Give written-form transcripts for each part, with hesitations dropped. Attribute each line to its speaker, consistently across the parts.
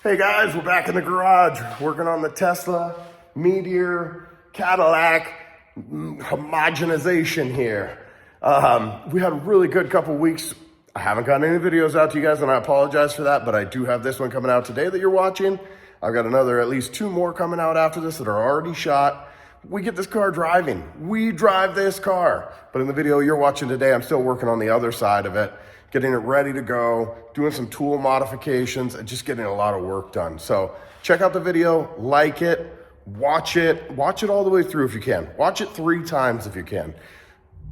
Speaker 1: Hey guys, we're back in the garage working on the Tesla Meteor Cadillac homogenization here. We had a really good couple weeks. I haven't gotten any videos out to you guys and I apologize for that, but I do have this one coming out today that you're watching. I've got another, at least 2 more coming out after this that are already shot. We get this car driving. We drive this car. But in the video you're watching today, I'm still working on the other side of it, getting it ready to go, doing some tool modifications, and just getting a lot of work done. So check out the video, like it, watch it all the way through if you can. Watch it 3 times if you can.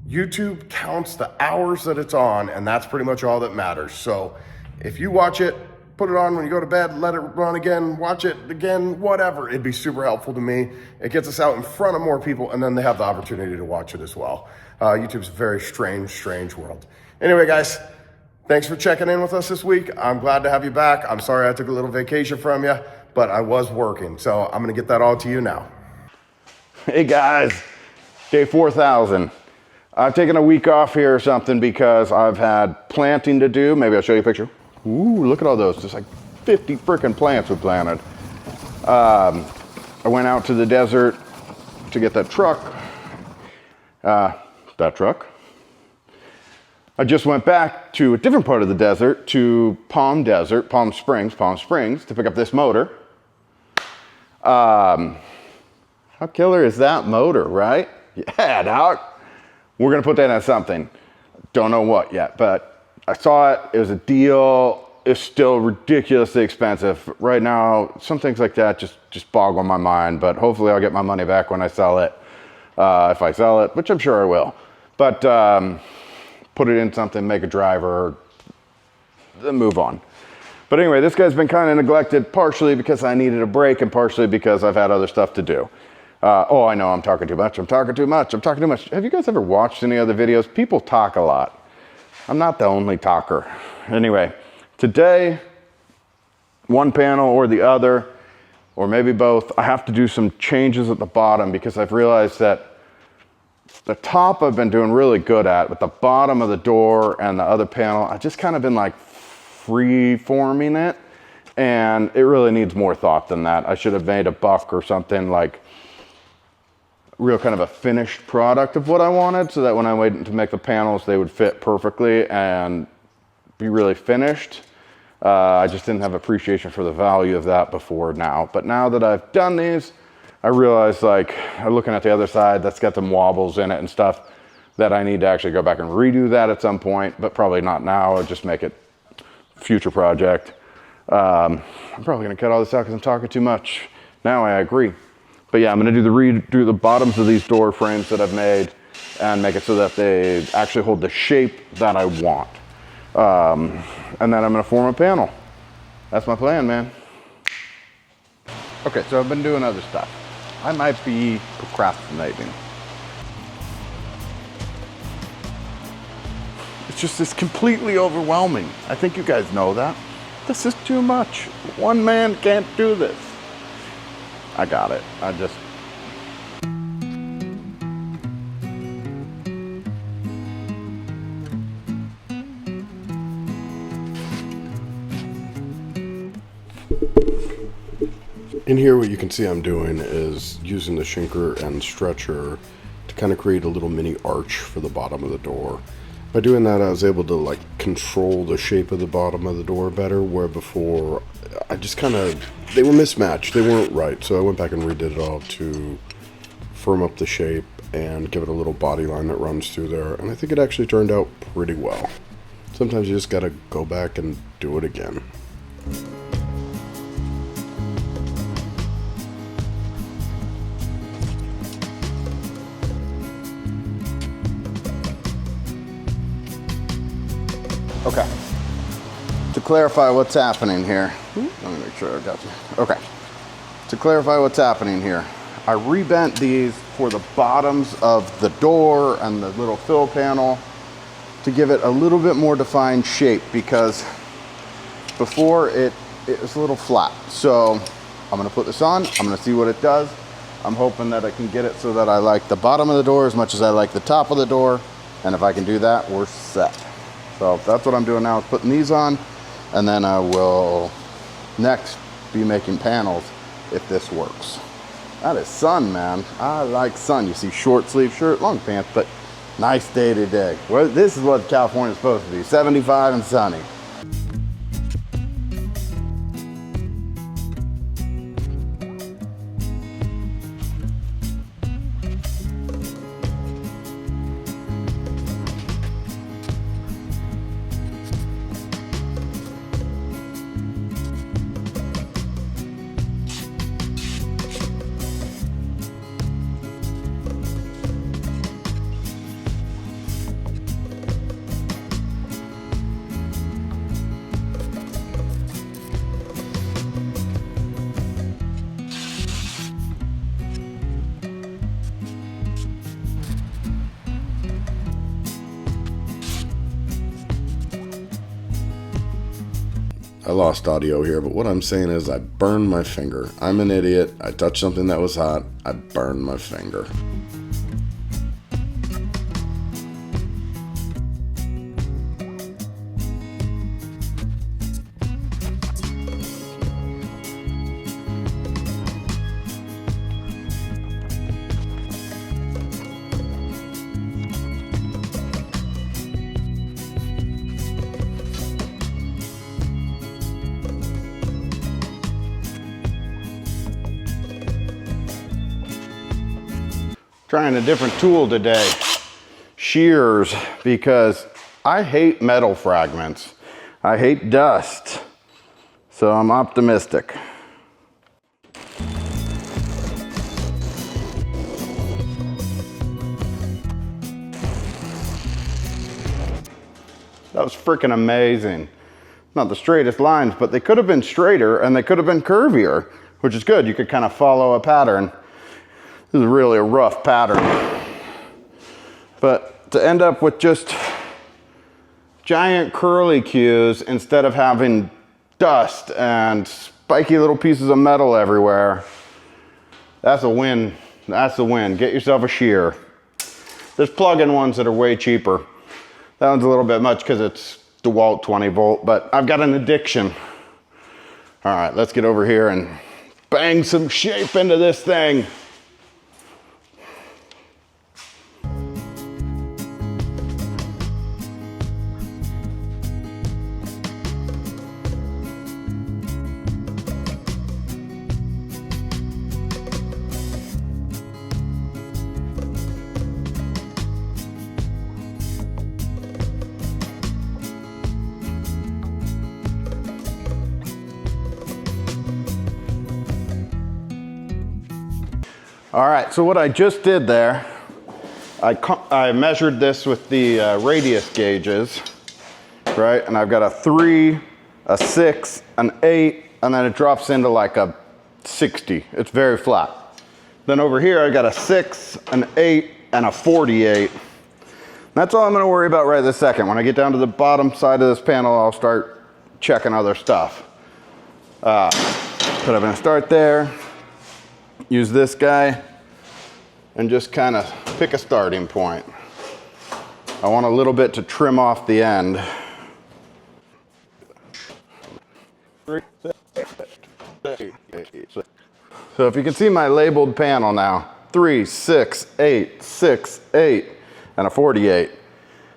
Speaker 1: YouTube counts the hours that it's on, and that's pretty much all that matters. So if you watch it, put it on when you go to bed, let it run again, watch it again, whatever. It'd be super helpful to me. It gets us out in front of more people, and then they have the opportunity to watch it as well. YouTube's a very strange world. Anyway, guys, thanks for checking in with us this week. I'm glad to have you back. I'm sorry I took a little vacation from you, but I was working. So I'm gonna get that all to you now.
Speaker 2: Hey guys, day 4,000. I've taken a week off here or something because I've had planting to do. Maybe I'll show you a picture. Ooh, look at all those. There's like 50 freaking plants we planted. I went out to the desert to get that truck. I just went back to a different part of the desert, to Palm Springs, to pick up this motor. How killer is that motor, right? Yeah, dog. We're gonna put that on something. Don't know what yet, but I saw it, it was a deal. It's still ridiculously expensive. Right now, some things like that just boggle my mind, but hopefully I'll get my money back when I sell it. If I sell it, which I'm sure I will. But put it in something, make a driver, then move on. But anyway, this guy's been kind of neglected, partially because I needed a break and partially because I've had other stuff to do. Oh, I know I'm talking too much. I'm talking too much. Have you guys ever watched any other videos? People talk a lot. I'm not the only talker. Anyway, today, one panel or the other, or maybe both, I have to do some changes at the bottom because I've realized that the top I've been doing really good at, but the bottom of the door and the other panel, I've just kind of been like free-forming it, and it really needs more thought than that. I should have made a buck or something, like real kind of a finished product of what I wanted, so that when I waited to make the panels, they would fit perfectly and be really finished. I just didn't have appreciation for the value of that before now. But now that I've done these, I realize, like, I'm looking at the other side, that's got some wobbles in it and stuff, that I need to actually go back and redo that at some point, but probably not now. I'll just make it a future project. I'm probably gonna cut all this out because I'm talking too much. Now I agree. But yeah, I'm gonna redo the bottoms of these door frames that I've made and make it so that they actually hold the shape that I want. And then I'm gonna form a panel. That's my plan, man. Okay, so I've been doing other stuff. I might be procrastinating. It's completely overwhelming. I think you guys know that. This is too much. One man can't do this. I got it.
Speaker 1: In here, what you can see I'm doing is using the shinker and stretcher to kind of create a little mini arch for the bottom of the door. By doing that, I was able to like control the shape of the bottom of the door better, where before I just they were mismatched, they weren't right. So I went back and redid it all to firm up the shape and give it a little body line that runs through there. And I think it actually turned out pretty well. Sometimes you just gotta go back and do it again.
Speaker 2: Okay, to clarify what's happening here, let me make sure I got you. Okay, to clarify what's happening here, I rebent these for the bottoms of the door and the little fill panel to give it a little bit more defined shape, because before it was a little flat. So I'm gonna put this on, I'm gonna see what it does. I'm hoping that I can get it so that I like the bottom of the door as much as I like the top of the door, and if I can do that, we're set. So that's what I'm doing now, is putting these on, and then I will next be making panels if this works. That is sun, man. I like sun. You see short sleeve shirt, long pants, but nice day today. Well, this is what California's supposed to be, 75 and sunny.
Speaker 1: I lost audio here, but what I'm saying is I burned my finger. I'm an idiot. I touched something that was hot. I burned my finger.
Speaker 2: Trying a different tool today, shears, because I hate metal fragments. I hate dust, so I'm optimistic. That was freaking amazing. Not the straightest lines, but they could have been straighter and they could have been curvier, which is good. You could kind of follow a pattern. This is really a rough pattern. But to end up with just giant curly cues instead of having dust and spiky little pieces of metal everywhere, that's a win. That's a win. Get yourself a shear. There's plug-in ones that are way cheaper. That one's a little bit much because it's DeWalt 20 volt, but I've got an addiction. All right, let's get over here and bang some shape into this thing. All right, so what I just did there, I measured this with the radius gauges, right? And I've got a 3, a 6, an 8, and then it drops into like a 60. It's very flat. Then over here, I got a 6, an 8, and a 48. That's all I'm gonna worry about right this second. When I get down to the bottom side of this panel, I'll start checking other stuff. But I'm gonna start there, use this guy, and just kind of pick a starting point. I want a little bit to trim off the end. So if you can see my labeled panel now, 3, 6, 8, 6, 8, and a 48.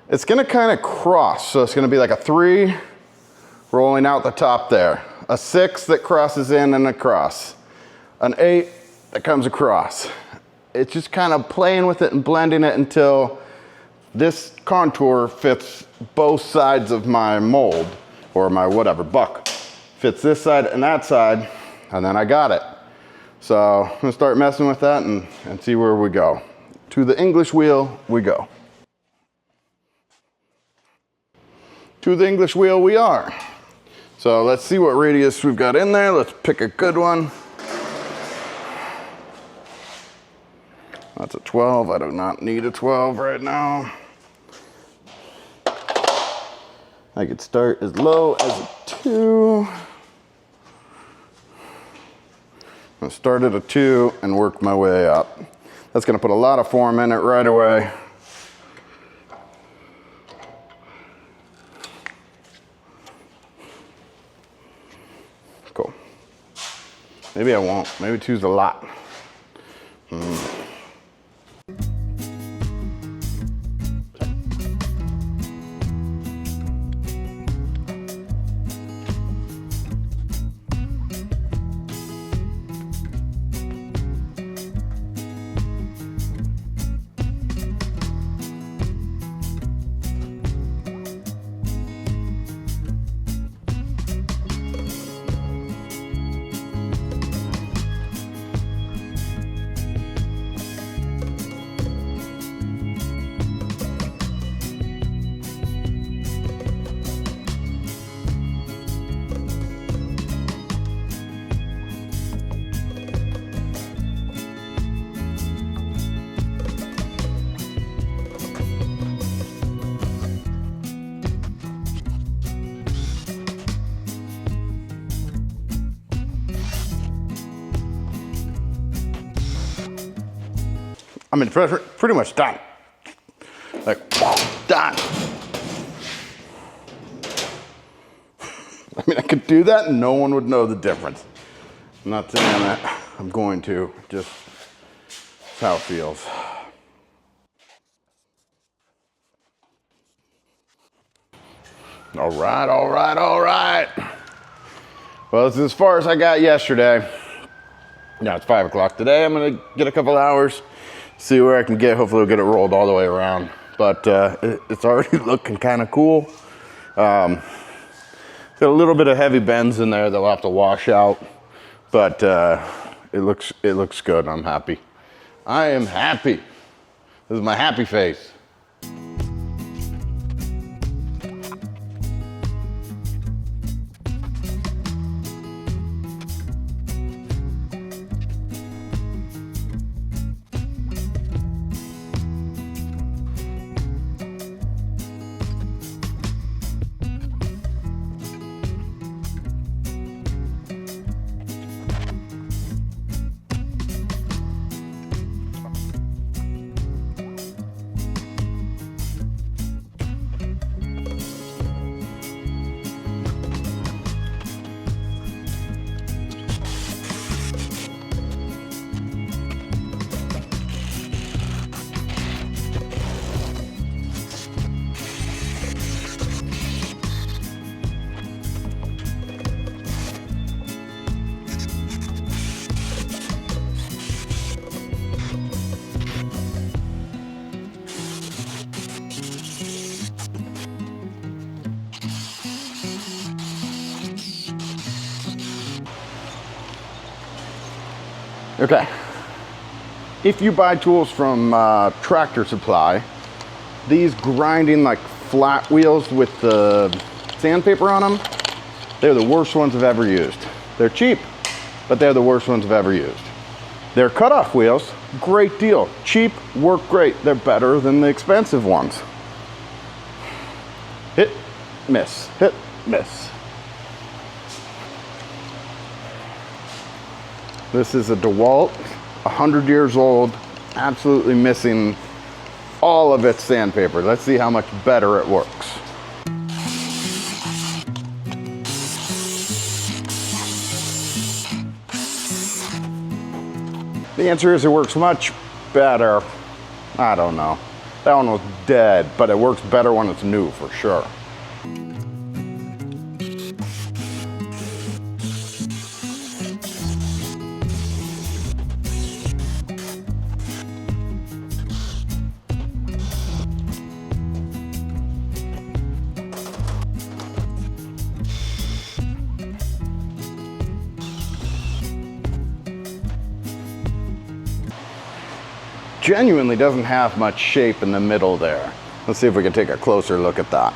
Speaker 2: It's gonna kind of cross. So it's gonna be like a 3 rolling out the top there, a 6 that crosses in and across, an 8 that comes across. It's just kind of playing with it and blending it until this contour fits both sides of my mold, or my whatever, buck. Fits this side and that side, and then I got it. So I'm gonna start messing with that and see where we go. To the English wheel we go. To the English wheel we are. So let's see what radius we've got in there. Let's pick a good one. That's a 12. I do not need a 12 right now. I could start as low as a 2. I'll start at a 2 and work my way up. That's gonna put a lot of form in it right away. Cool. Maybe I won't. Maybe 2's a lot. I mean, pretty much done. Like, done. I mean, I could do that and no one would know the difference. I'm not saying that I'm going to, just that's how it feels. All right, all right, all right. Well, this is as far as I got yesterday. Now it's 5 o'clock today. I'm gonna get a couple hours, see where I can get. Hopefully we'll get it rolled all the way around. But it's already looking kind of cool. Got a little bit of heavy bends in there that'll have to wash out. But it looks good. I'm happy. I am happy. This is my happy face. Okay, if you buy tools from Tractor Supply, these grinding like flat wheels with the sandpaper on them, they're the worst ones I've ever used. They're cheap, but they're the worst ones I've ever used. They're cut-off wheels, great deal. Cheap, work great. They're better than the expensive ones. Hit, miss, hit, miss. This is a DeWalt, 100 years old, absolutely missing all of its sandpaper. Let's see how much better it works. The answer is it works much better. I don't know. That one was dead, but it works better when it's new for sure. Genuinely doesn't have much shape in the middle there. Let's see if we can take a closer look at that.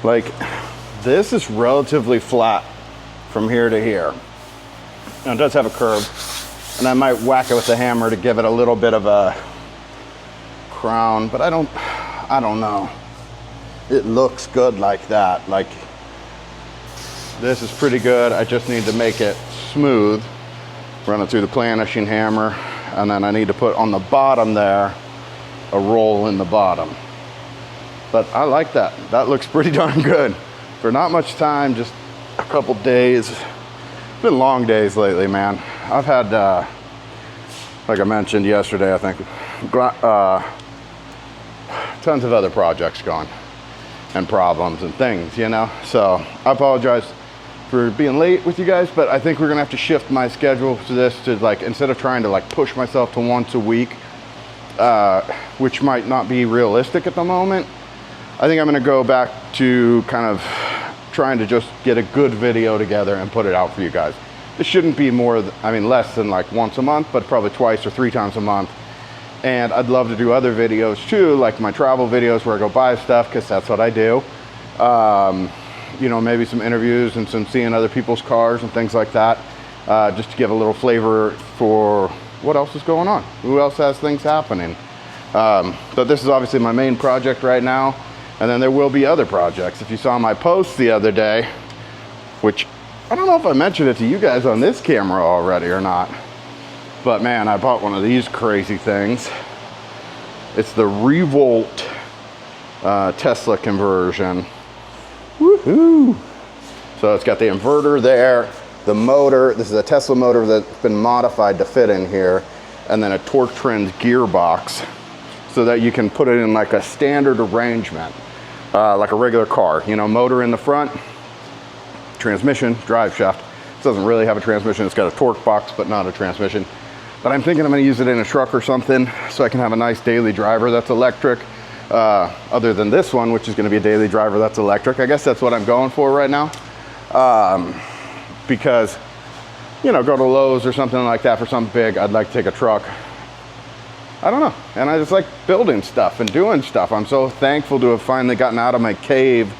Speaker 2: Like, this is relatively flat from here to here. Now it does have a curve, and I might whack it with the hammer to give it a little bit of a crown, but I don't know. It looks good like that. Like, this is pretty good. I just need to make it smooth. Run it through the planishing hammer. And then I need to put on the bottom there a roll in the bottom. But I like that. That looks pretty darn good. For not much time, just a couple days, been long days lately, man. I've had, like I mentioned yesterday, I think, tons of other projects going and problems and things, you know? So I apologize for being late with you guys, but I think we're gonna have to shift my schedule to this to like, instead of trying to like push myself to once a week, which might not be realistic at the moment, I think I'm gonna go back to kind of trying to just get a good video together and put it out for you guys. It shouldn't be more, I mean, less than like once a month, but probably twice or 3 times a month. And I'd love to do other videos too, like my travel videos where I go buy stuff, because that's what I do. You know, maybe some interviews and some seeing other people's cars and things like that, just to give a little flavor for what else is going on, who else has things happening. But this is obviously my main project right now, and then there will be other projects. If you saw my post the other day, which I don't know if I mentioned it to you guys on this camera already or not, but man, I bought one of these crazy things. It's the Revolt Tesla conversion. Woohoo! So it's got the inverter there, the motor. This is a Tesla motor that's been modified to fit in here, and then a torque trend gearbox so that you can put it in like a standard arrangement, like a regular car. You know, motor in the front, transmission, drive shaft. It doesn't really have a transmission. It's got a torque box, but not a transmission. But I'm thinking I'm gonna use it in a truck or something so I can have a nice daily driver that's electric, other than this one, which is gonna be a daily driver that's electric. I guess that's what I'm going for right now. Because, you know, go to Lowe's or something like that for something big, I'd like to take a truck. I don't know, and I just like building stuff and doing stuff. I'm so thankful to have finally gotten out of my cave.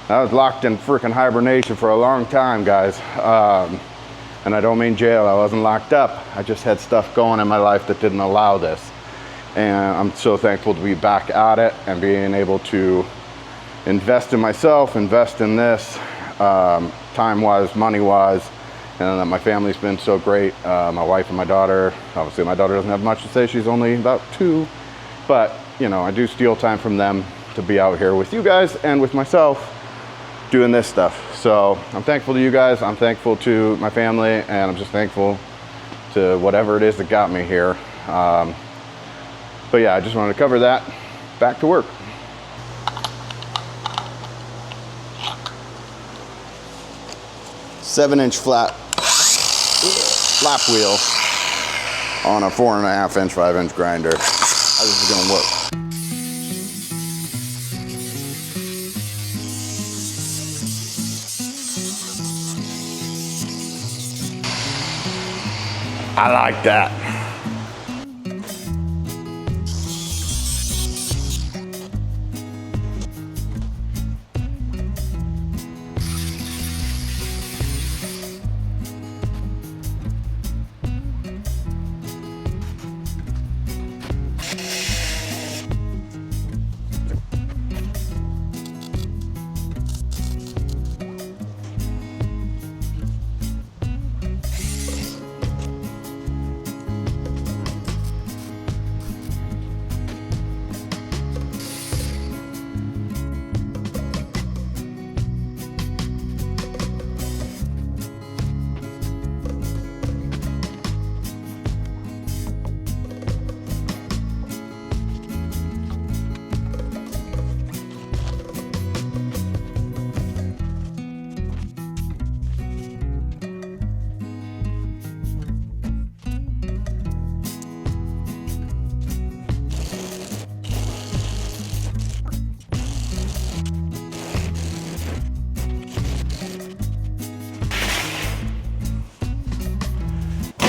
Speaker 2: I was locked in freaking hibernation for a long time, guys. And I don't mean jail, I wasn't locked up. I just had stuff going in my life that didn't allow this. And I'm so thankful to be back at it and being able to invest in myself, invest in this, time-wise, money-wise, and that my family's been so great. My wife and my daughter, obviously my daughter doesn't have much to say, she's only about 2, but you know, I do steal time from them to be out here with you guys and with myself doing this stuff. So I'm thankful to you guys, I'm thankful to my family, and I'm just thankful to whatever it is that got me here. But yeah, I just wanted to cover that. Back to work. Seven-inch flat lap wheel on a 4.5-inch, 5-inch grinder. How this is gonna work? I like that.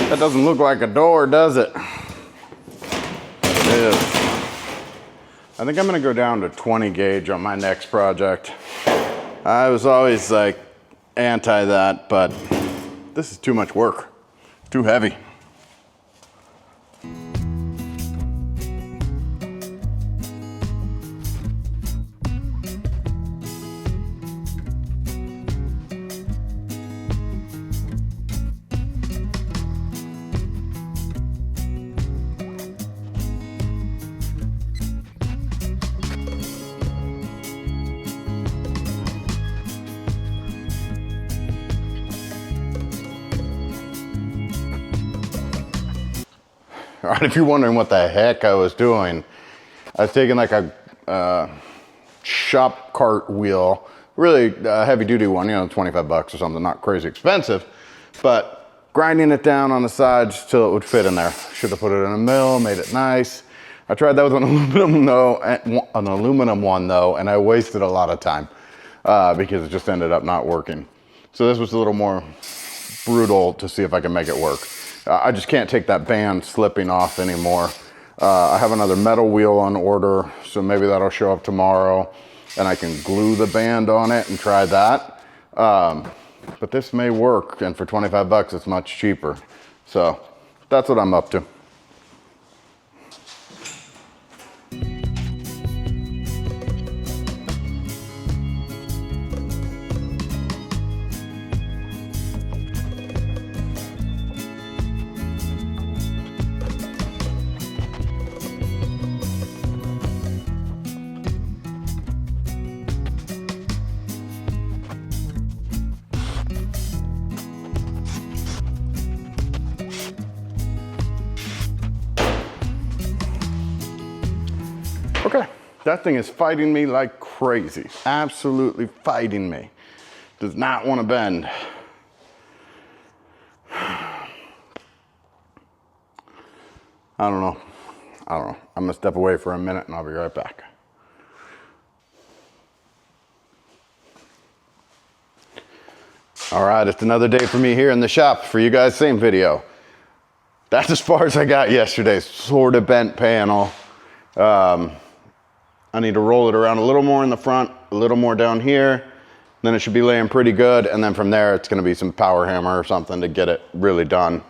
Speaker 2: That doesn't look like a door, does it? It is. I think I'm gonna go down to 20 gauge on my next project. I was always like anti that, but this is too much work. Too heavy. All right, if you're wondering what the heck I was doing, I was taking like a shop cart wheel, really heavy duty one, you know, 25 bucks or something, not crazy expensive, but grinding it down on the sides till it would fit in there. Should have put it in a mill, made it nice. I tried that with an aluminum one though, and I wasted a lot of time because it just ended up not working. So this was a little more brutal to see if I can make it work. I just can't take that band slipping off anymore. I have another metal wheel on order, so maybe that'll show up tomorrow and I can glue the band on it and try that. But this may work, and for 25 bucks, it's much cheaper. So that's what I'm up to. Okay, that thing is fighting me like crazy. Absolutely fighting me. Does not want to bend. I don't know. I'm gonna step away for a minute and I'll be right back. All right, it's another day for me here in the shop. For you guys, same video. That's as far as I got yesterday. Sort of bent panel. I need to roll it around a little more in the front, a little more down here. Then it should be laying pretty good. And then from there, it's gonna be some power hammer or something to get it really done.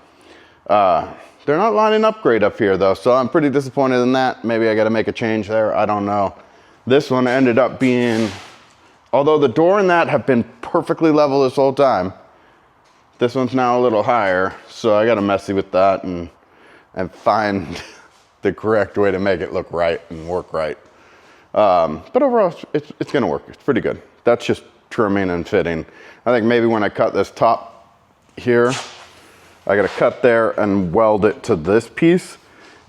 Speaker 2: They're not lining up great up here though, so I'm pretty disappointed in that. Maybe I gotta make a change there, I don't know. This one ended up being, although the door and that have been perfectly level this whole time, this one's now a little higher, so I gotta messy with that and find the correct way to make it look right and work right. But overall, it's gonna work. It's pretty good. That's just trimming and fitting. I think maybe when I cut this top here, I gotta cut there and weld it to this piece.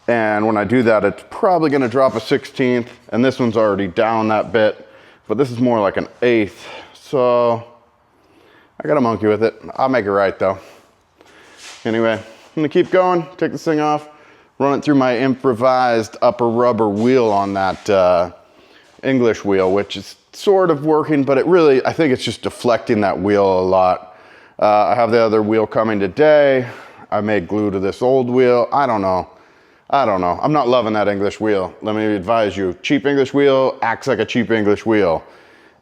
Speaker 2: And when I do that, it's probably gonna drop a 16th, and this one's already down that bit, but this is more like an 1/8. So I gotta monkey with it. I'll make it right though. Anyway, I'm gonna keep going, take this thing off, run it through my improvised upper rubber wheel on that English wheel, which is sort of working, but it really, I think it's just deflecting that wheel a lot. I have the other wheel coming today. I made glue to this old wheel. I don't know. I'm not loving that English wheel. Let me advise you, cheap English wheel acts like a cheap English wheel.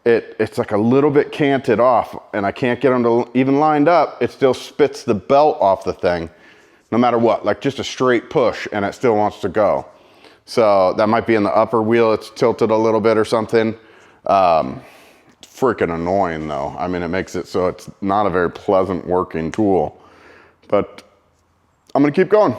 Speaker 2: It's like a little bit canted off, and I can't get them to even lined up. It still spits the belt off the thing, no matter what, like just a straight push, and it still wants to go. So that might be in the upper wheel, it's tilted a little bit or something. Freaking annoying though. I mean, it makes it so it's not a very pleasant working tool, but I'm gonna keep going.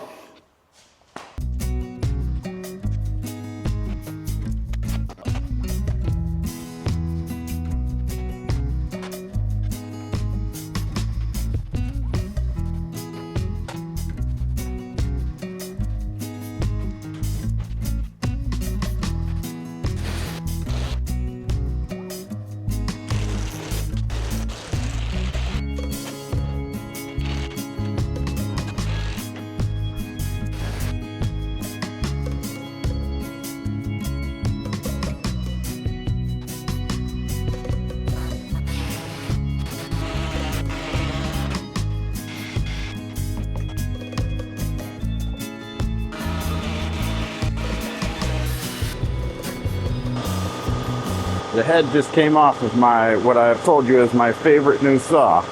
Speaker 2: The head just came off of what I have told you is my favorite new saw.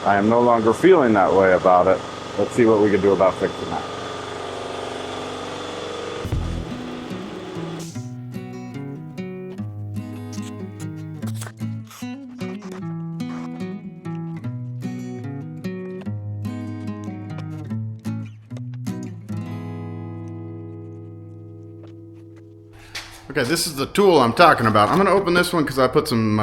Speaker 2: I am no longer feeling that way about it. Let's see what we can do about fixing that. Okay, this is the tool I'm talking about. I'm gonna open this one because I put some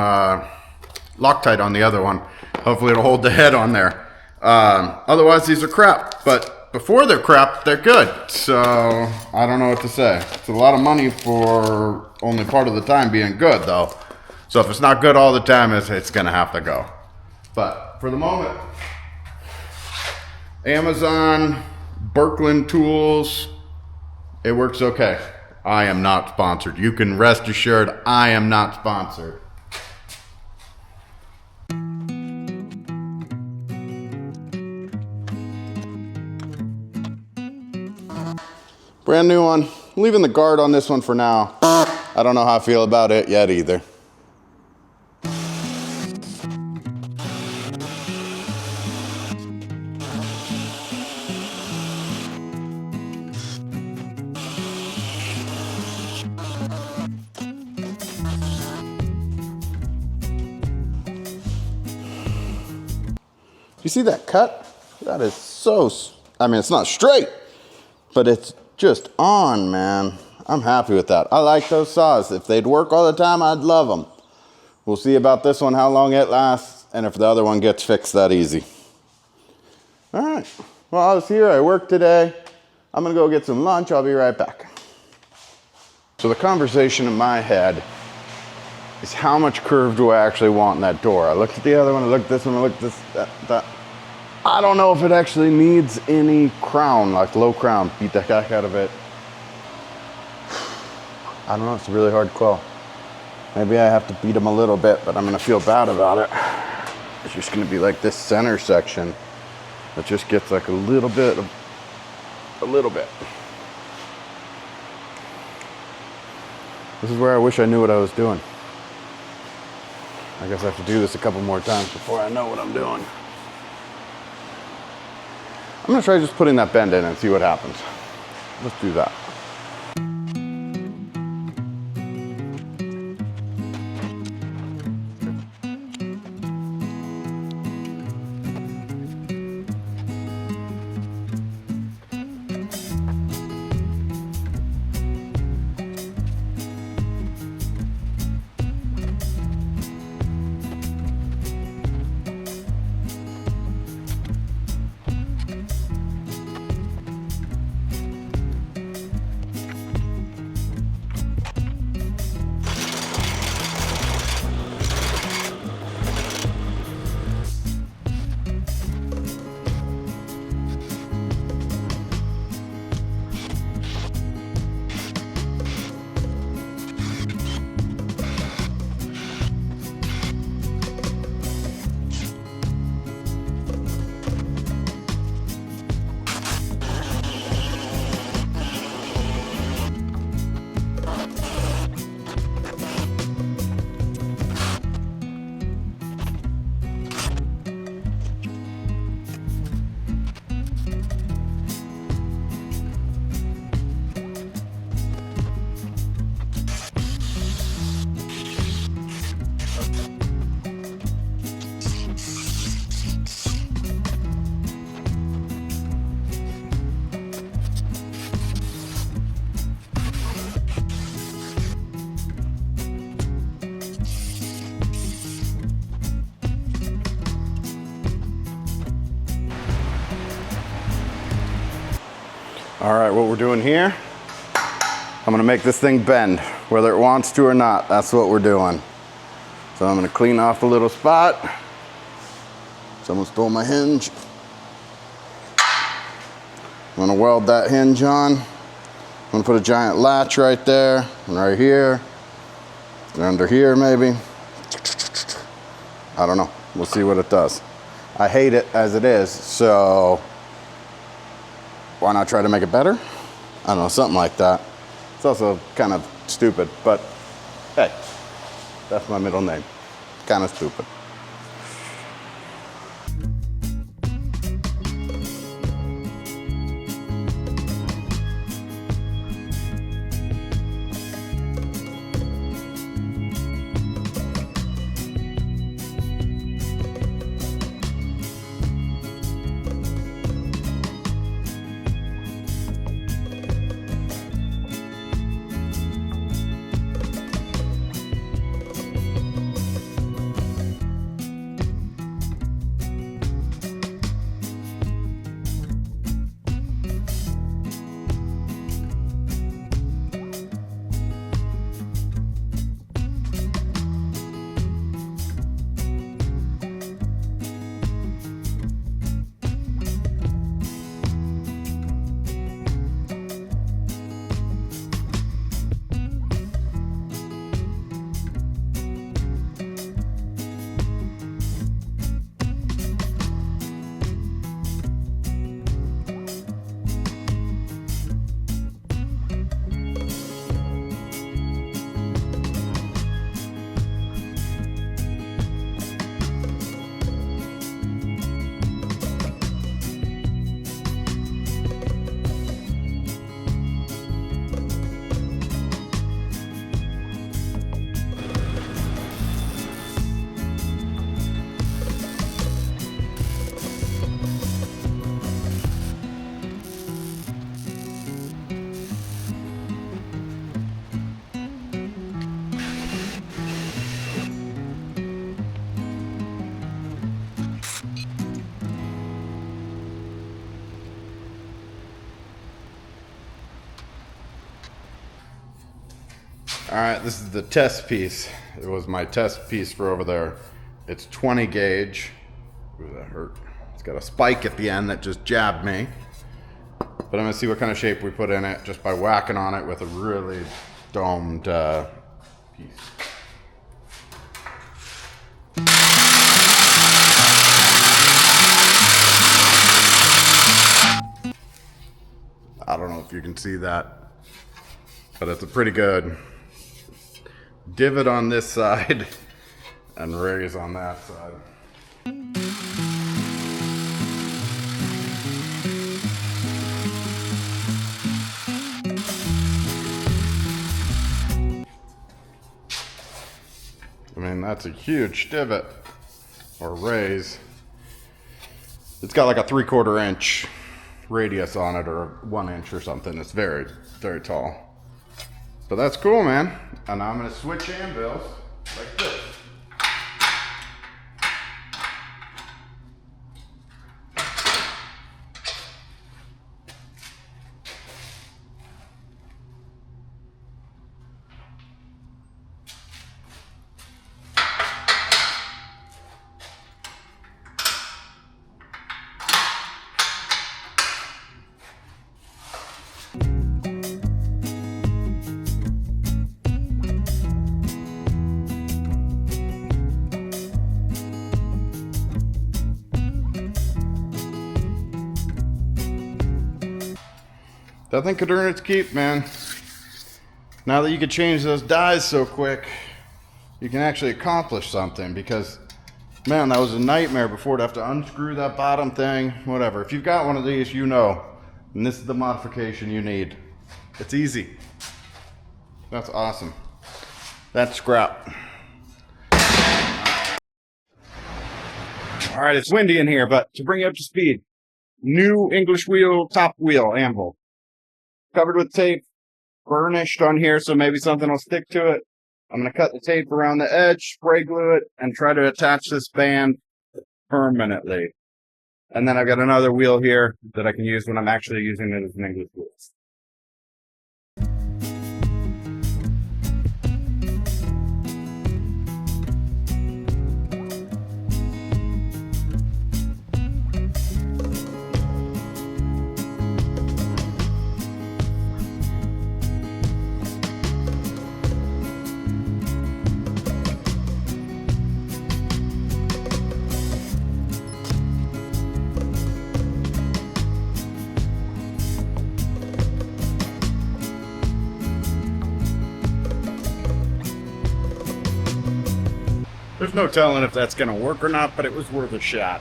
Speaker 2: Loctite on the other one. Hopefully it'll hold the head on there. Otherwise these are crap, but before they're crap, they're good. So I don't know what to say. It's a lot of money for only part of the time being good, though. So if it's not good all the time, it's gonna have to go. But for the moment, Amazon, Birkeland tools, it works okay. I am not sponsored. You can rest assured I am not sponsored. Brand new one. Leaving the guard on this one for now. I don't know how I feel about it yet either. You see that cut? That is so, I mean, it's not straight, but it's just on, man. I'm happy with that. I like those saws. If they'd work all the time, I'd love them. We'll see about this one, how long it lasts, and if the other one gets fixed that easy. All right, well, I was here, I worked today. I'm gonna go get some lunch, I'll be right back. So the conversation in my head is how much curve do I actually want in that door? I looked at the other one, I looked at this one, I looked at this, that. I don't know if it actually needs any crown, like low crown. Beat the heck out of it. I don't know, it's a really hard call. Maybe I have to beat them a little bit, but I'm gonna feel bad about it. It's just gonna be like this center section that just gets like a little bit. This is where I wish I knew what I was doing. I guess I have to do this a couple more times before I know what I'm doing. I'm gonna try just putting that bend in and see what happens. Let's do that. All right, what we're doing here, I'm gonna make this thing bend, whether it wants to or not. That's what we're doing. So I'm gonna clean off the little spot. Someone stole my hinge. I'm gonna weld that hinge on. I'm gonna put a giant latch right there, and right here, and under here maybe. I don't know, we'll see what it does. I hate it as it is, so why not try to make it better? I don't know, something like that. It's also kind of stupid, but hey, that's my middle name. Kind of stupid. All right, this is the test piece. It was my test piece for over there. It's 20 gauge. Ooh, that hurt. It's got a spike at the end that just jabbed me. But I'm gonna see what kind of shape we put in it just by whacking on it with a really domed piece. I don't know if you can see that, but it's a pretty good divot on this side and raise on that side. I mean, that's a huge divot or raise. It's got like a 3/4 inch radius on it, or 1 inch or something. It's very, very tall. But that's cool, man. And I'm gonna switch anvils like this. That thing could earn its keep, man. Now that you can change those dies so quick, you can actually accomplish something, because, man, that was a nightmare before to have to unscrew that bottom thing, whatever. If you've got one of these, you know, and this is the modification you need. It's easy. That's awesome. That's scrap. All right, it's windy in here, but to bring you up to speed, new English wheel, top wheel anvil. Covered with tape, burnished on here, so maybe something will stick to it. I'm going to cut the tape around the edge, spray glue it, and try to attach this band permanently. And then I've got another wheel here that I can use when I'm actually using it as an English wheel. There's no telling if that's gonna work or not, but it was worth a shot.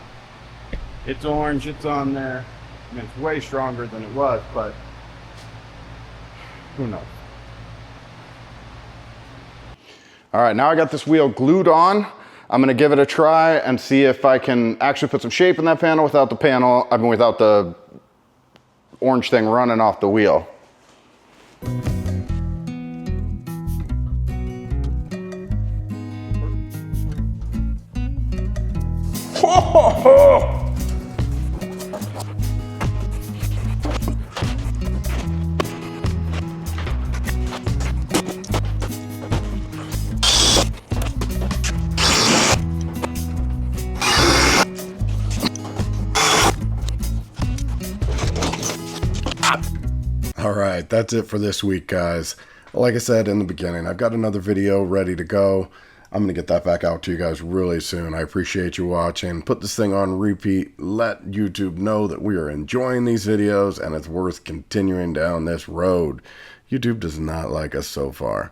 Speaker 2: It's orange, it's on there. I mean, it's way stronger than it was, but who knows? All right, now I got this wheel glued on. I'm gonna give it a try and see if I can actually put some shape in that panel without the orange thing running off the wheel.
Speaker 1: All right, that's it for this week, guys. Like I said in the beginning, I've got another video ready to go. I'm going to get that back out to you guys really soon. I appreciate you watching. Put this thing on repeat. Let YouTube know that we are enjoying these videos and it's worth continuing down this road. YouTube does not like us so far.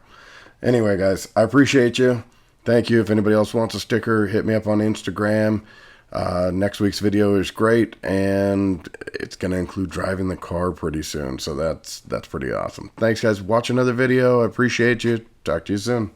Speaker 1: Anyway, guys, I appreciate you. Thank you. If anybody else wants a sticker, hit me up on Instagram. Next week's video is great, and it's going to include driving the car pretty soon. So that's pretty awesome. Thanks, guys. Watch another video. I appreciate you. Talk to you soon.